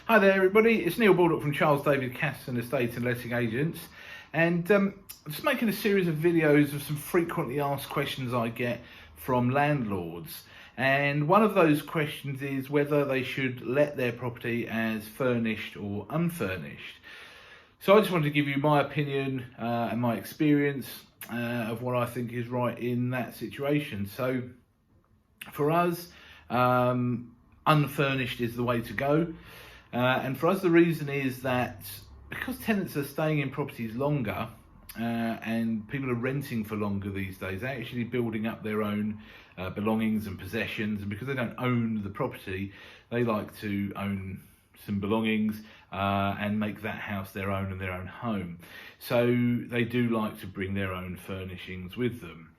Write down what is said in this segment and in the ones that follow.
Hi there everybody, it's Neil Baldock from Charles David Casson Estate and Letting Agents, and I'm just making a series of videos of some frequently asked questions I get from landlords. And one of those questions is whether they should let their property as furnished or unfurnished. So I just wanted to give you my opinion and my experience of what I think is right in that situation. So for us, unfurnished is the way to go. And for us, the reason is that because tenants are staying in properties longer and people are renting for longer these days, they're actually building up their own belongings and possessions. And because they don't own the property, they like to own some belongings and make that house their own and their own home. So they do like to bring their own furnishings with them.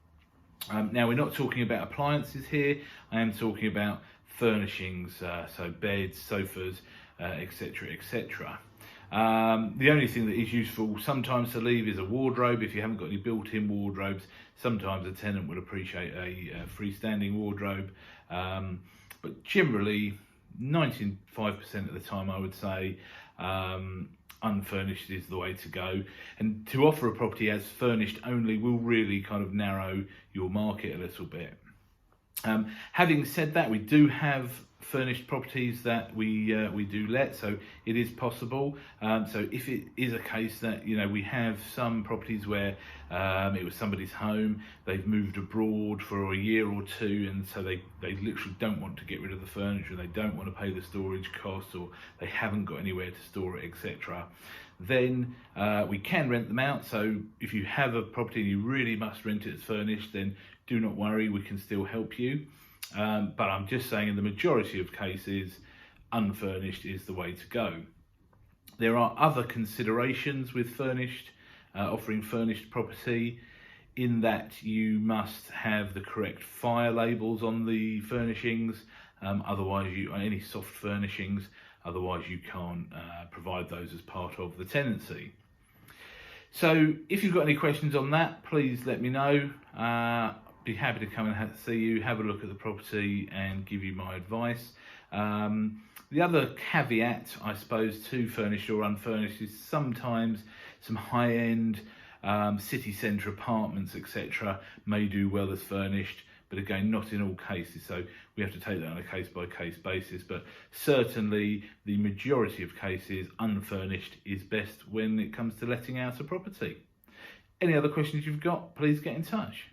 Now, we're not talking about appliances here. I am talking about furnishings, so beds, sofas, etc, etc. The only thing that is useful sometimes to leave is a wardrobe. If you haven't got any built-in wardrobes, sometimes a tenant would appreciate a freestanding wardrobe, but generally 95% of the time I would say unfurnished is the way to go. And to offer a property as furnished only will really kind of narrow your market a little bit. Having said that, we do have furnished properties that we do let, so it is possible. So if it is a case that we have some properties where it was somebody's home, they've moved abroad for a year or two, and so they literally don't want to get rid of the furniture, they don't want to pay the storage costs, or they haven't got anywhere to store it, etc. Then we can rent them out. So if you have a property and you really must rent it as furnished, then do not worry, we can still help you. But I'm just saying, in the majority of cases, unfurnished is the way to go. There are other considerations with furnished, offering furnished property, in that you must have the correct fire labels on the furnishings. Otherwise, any soft furnishings, otherwise you can't provide those as part of the tenancy. So if you've got any questions on that, please let me know. Be happy to come and see you, have a look at the property and give you my advice. The other caveat, I suppose, to furnished or unfurnished is sometimes some high-end city centre apartments, etc. may do well as furnished, but again, not in all cases. So we have to take that on a case-by-case basis. But certainly the majority of cases, unfurnished is best when it comes to letting out a property. Any other questions you've got, please get in touch.